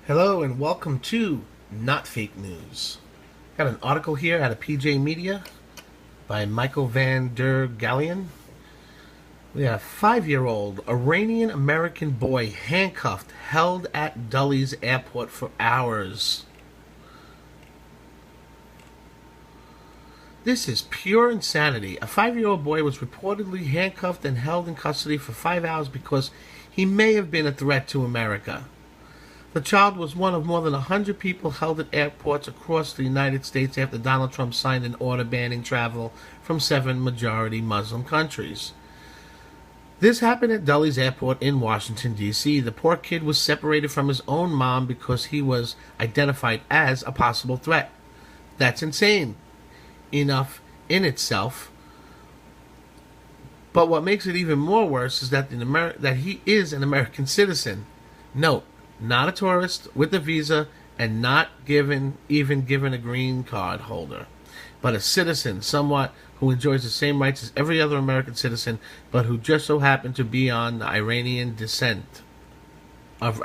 Hello and welcome to Not Fake News. Got an article here out of PJ Media by Michael van der Gallion. We have a 5-year-old Iranian American boy handcuffed, held at Dulles airport for hours. This is pure insanity. A 5-year-old boy was reportedly handcuffed and held in custody for 5 hours because he may have been a threat to America. The child was one of more than 100 people held at airports across the United States after Donald Trump signed an order banning travel from 7 majority Muslim countries. This happened at Dulles Airport in Washington, D.C. The poor kid was separated from his own mom because he was identified as a possible threat. That's insane enough in itself. But what makes it even more worse is that he is an American citizen. Note, not a tourist with a visa and not even given a green card holder, but a citizen somewhat who enjoys the same rights as every other American citizen, but who just so happened to be of Iranian descent. When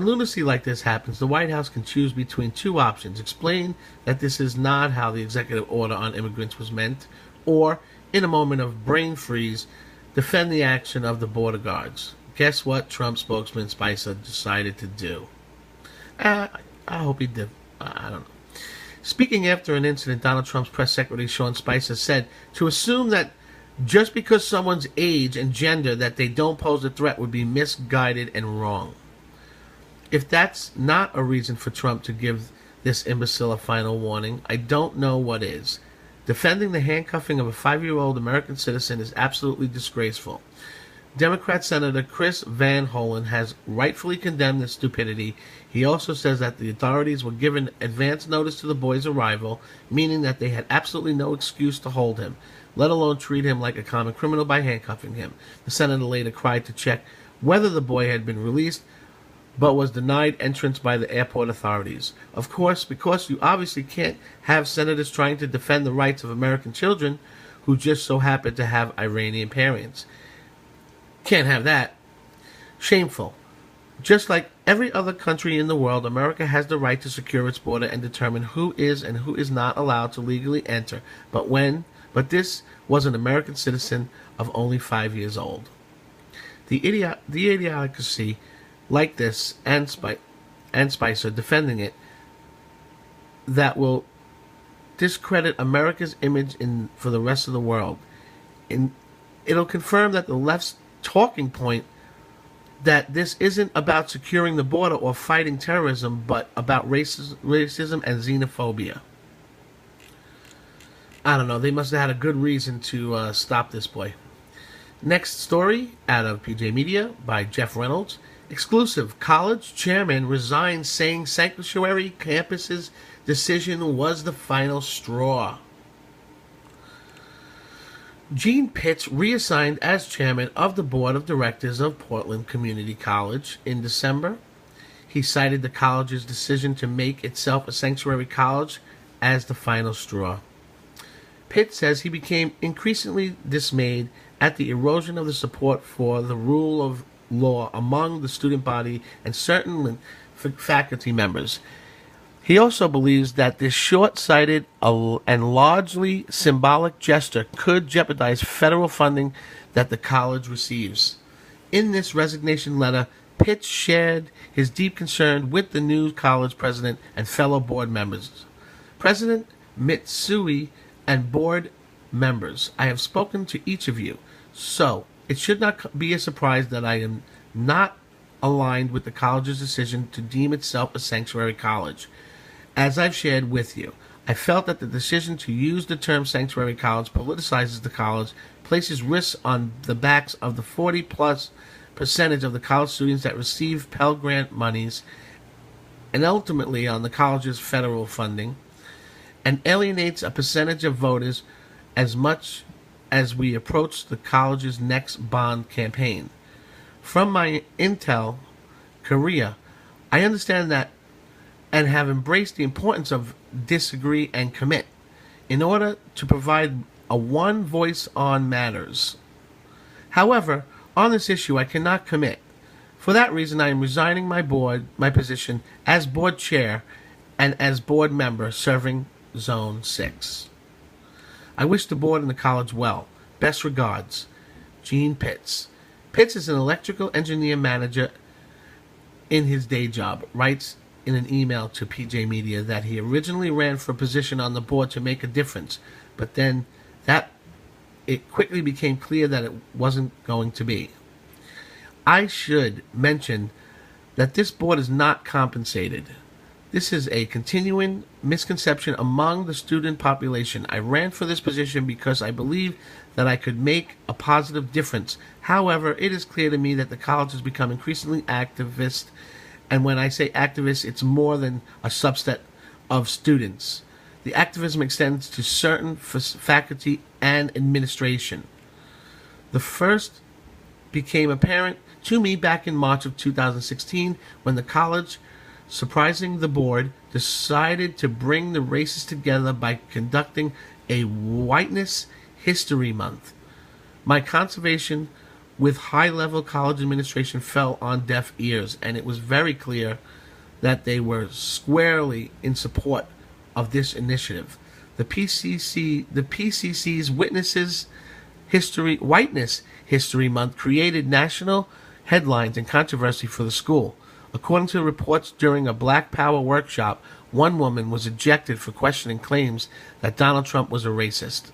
lunacy like this happens, the White House can choose between two options: explain that this is not how the executive order on immigrants was meant, or, in a moment of brain freeze, defend the action of the border guards. Guess what Trump spokesman Spicer decided to do? I hope he did. I don't know. Speaking after an incident, Donald Trump's press secretary Sean Spicer said to assume that just because someone's age and gender that they don't pose a threat would be misguided and wrong. If that's not a reason for Trump to give this imbecile a final warning, I don't know what is. Defending the handcuffing of a 5-year-old American citizen is absolutely disgraceful. Democrat Senator Chris Van Hollen has rightfully condemned this stupidity. He also says that the authorities were given advance notice to the boy's arrival, meaning that they had absolutely no excuse to hold him, let alone treat him like a common criminal by handcuffing him. The senator later cried to check whether the boy had been released, but was denied entrance by the airport authorities. Of course, because you obviously can't have senators trying to defend the rights of American children who just so happen to have Iranian parents. Can't have that. Shameful. Just like every other country in the world, America has the right to secure its border and determine who is and who is not allowed to legally enter. But this was an American citizen of only 5 years old. The idiocy like this and Spicer defending it that will discredit America's image for the rest of the world. It'll confirm that the left's talking point that this isn't about securing the border or fighting terrorism, but about racism and xenophobia. I don't know. They must have had a good reason to stop this boy. Next story out of PJ Media by Jeff Reynolds. Exclusive. College chairman resigns saying sanctuary campus's decision was the final straw. Gene Pitts reassigned as chairman of the board of directors of Portland Community College in December. He cited the college's decision to make itself a sanctuary college as the final straw. Pitts says he became increasingly dismayed at the erosion of the support for the rule of law among the student body and certain faculty members. He also believes that this short-sighted and largely symbolic gesture could jeopardize federal funding that the college receives. In this resignation letter, Pitts shared his deep concern with the new college president and fellow board members. President Mitsui and board members, I have spoken to each of you, so it should not be a surprise that I am not aligned with the college's decision to deem itself a sanctuary college. As I've shared with you, I felt that the decision to use the term sanctuary college politicizes the college, places risks on the backs of the 40-plus percentage of the college students that receive Pell Grant monies, and ultimately on the college's federal funding, and alienates a percentage of voters as much as we approach the college's next bond campaign. From my Intel career, I understand that and have embraced the importance of disagree and commit in order to provide a one voice on matters. However, on this issue, I cannot commit. For that reason, I am resigning my position as board chair and as board member serving Zone 6. I wish the board and the college well. Best regards, Gene Pitts. Pitts is an electrical engineer manager in his day job, writes in an email to PJ Media that he originally ran for a position on the board to make a difference, but then it quickly became clear that it wasn't going to be. I should mention that this board is not compensated. This is a continuing misconception among the student population. I ran for this position because I believe that I could make a positive difference. However, it is clear to me that the college has become increasingly activist, and when I say activist, it's more than a subset of students. The activism extends to certain faculty and administration. The first became apparent to me back in March of 2016 when the college, surprising the board, decided to bring the races together by conducting a Whiteness History Month. My conversation with high-level college administration fell on deaf ears, and it was very clear that they were squarely in support of this initiative. The PCC's Whiteness History Month created national headlines and controversy for the school. According to reports during a Black Power workshop, one woman was ejected for questioning claims that Donald Trump was a racist.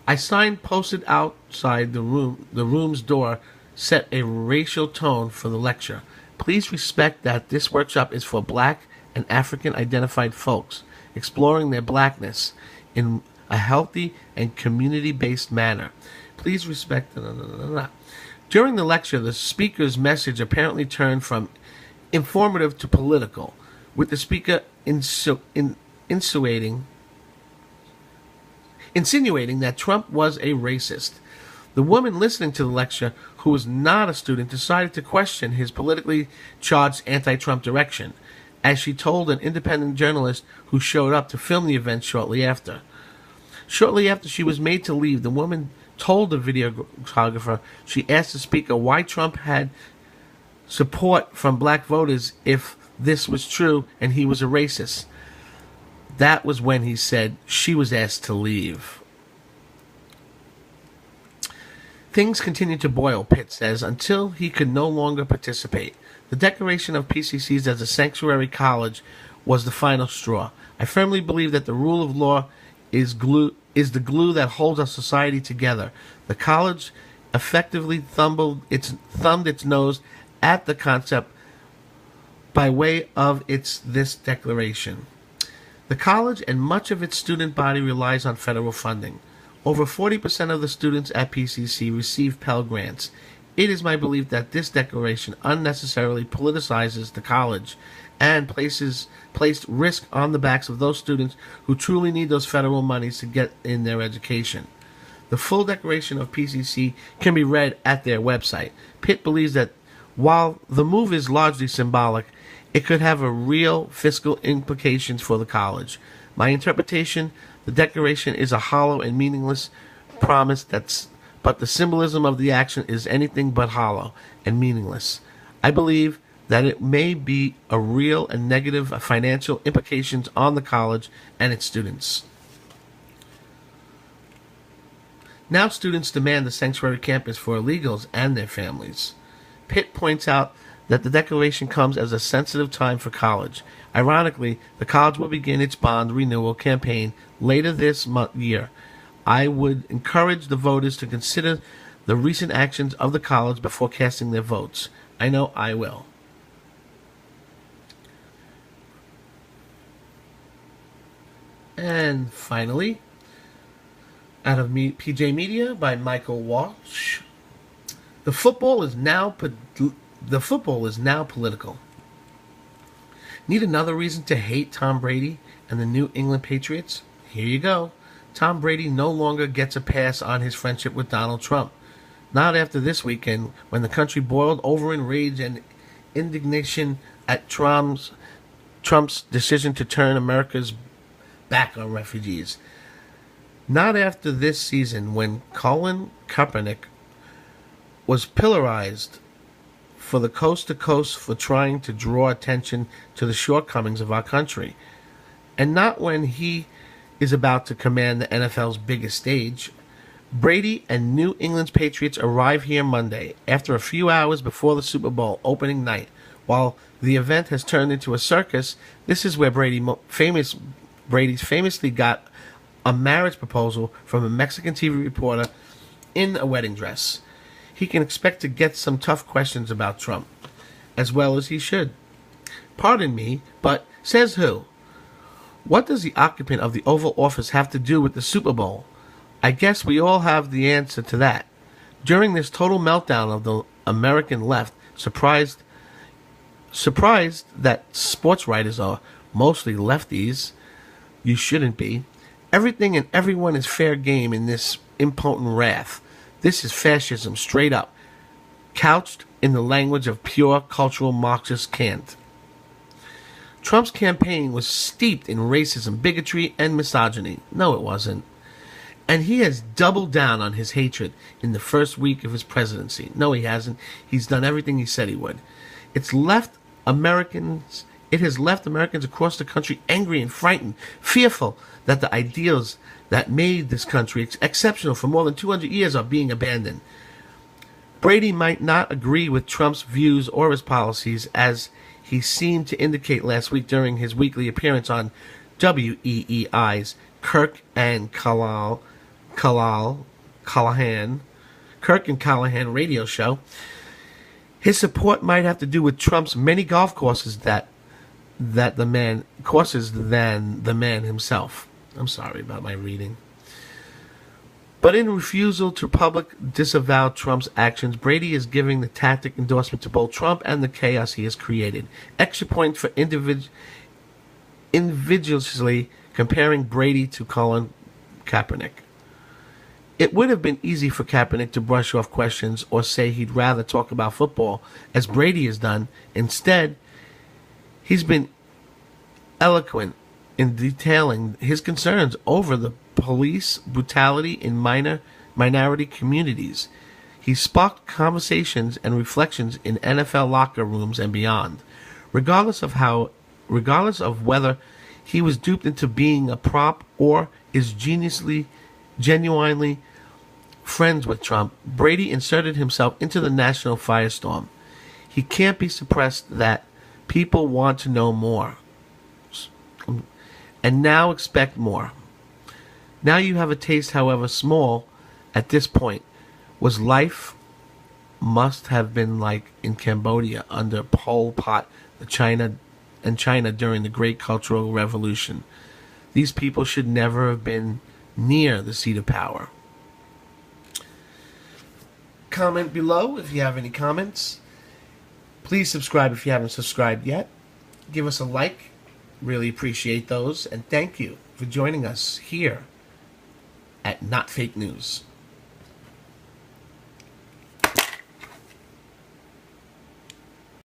A sign posted outside the room's door set a racial tone for the lecture. Please respect that this workshop is for Black and African-identified folks, exploring their blackness in a healthy and community-based manner. Please respect... During the lecture, the speaker's message apparently turned from informative to political, with the speaker insinuating that Trump was a racist. The woman listening to the lecture, who was not a student, decided to question his politically charged anti-Trump direction, as she told an independent journalist who showed up to film the event shortly after. Shortly after she was made to leave, the woman told the videographer she asked the speaker why Trump had support from black voters if this was true and he was a racist. That was when he said she was asked to leave. Things continued to boil, Pitt says, until he could no longer participate. The declaration of PCCs as a sanctuary college was the final straw. I firmly believe that the rule of law is the glue that holds our society together. The college effectively thumbed its nose at the concept by way of this declaration. The college and much of its student body relies on federal funding. Over 40% of the students at PCC receive Pell Grants. It is my belief that this declaration unnecessarily politicizes the college and placed risk on the backs of those students who truly need those federal monies to get in their education. The full declaration of PCC can be read at their website. Pitt believes that while the move is largely symbolic, it could have a real fiscal implications for the college. My interpretation, the declaration is a hollow and meaningless promise but the symbolism of the action is anything but hollow and meaningless. I believe that it may be a real and negative financial implications on the college and its students. Now students demand the sanctuary campus for illegals and their families. Pitt points out that the declaration comes as a sensitive time for college. Ironically, the college will begin its bond renewal campaign later this year. I would encourage the voters to consider the recent actions of the college before casting their votes. I know I will. And finally, out of PJ Media by Michael Walsh, the football is now political. Need another reason to hate Tom Brady and the New England Patriots? Here you go. Tom Brady no longer gets a pass on his friendship with Donald Trump. Not after this weekend, when the country boiled over in rage and indignation at Trump's decision to turn America's back on refugees. Not after this season, when Colin Kaepernick was pilloried for the coast to coast for trying to draw attention to the shortcomings of our country. And not when he is about to command the NFL's biggest stage. Brady and New England's Patriots arrive here Monday, after a few hours before the Super Bowl opening night. While the event has turned into a circus, this is where Brady's famously got a marriage proposal from a Mexican TV reporter in a wedding dress. He can expect to get some tough questions about Trump, as well as he should. Pardon me, but says who? What does the occupant of the Oval Office have to do with the Super Bowl? I guess we all have the answer to that. During this total meltdown of the American left, surprised that sports writers are mostly lefties. You shouldn't be. Everything and everyone is fair game in this impotent wrath. This is fascism straight up, couched in the language of pure cultural Marxist cant. Trump's campaign was steeped in racism, bigotry, and misogyny. No, it wasn't. And he has doubled down on his hatred in the first week of his presidency. No, he hasn't. He's done everything he said he would. It has left Americans across the country angry and frightened, fearful that the ideals that made this country exceptional for more than 200 years are being abandoned. Brady might not agree with Trump's views or his policies, as he seemed to indicate last week during his weekly appearance on WEEI's Kirk and Callahan radio show. His support might have to do with Trump's many golf courses than the man himself. I'm sorry about my reading. But in refusal to public disavow Trump's actions, Brady is giving the tactic endorsement to both Trump and the chaos he has created. Extra point for individually comparing Brady to Colin Kaepernick. It would have been easy for Kaepernick to brush off questions or say he'd rather talk about football, as Brady has done. Instead, he's been eloquent in detailing his concerns over the police brutality in minority communities. He sparked conversations and reflections in NFL locker rooms and beyond. Regardless of whether he was duped into being a prop or is genuinely friends with Trump, Brady inserted himself into the national firestorm. He can't be suppressed that people want to know more and now expect more. Now you have a taste, however small, at this point, was life must have been like in Cambodia under Pol Pot, China during the Great Cultural Revolution. These people should never have been near the seat of power. Comment below if you have any comments. Please subscribe if you haven't subscribed yet. Give us a like. Really appreciate those. And thank you for joining us here at Not Fake News.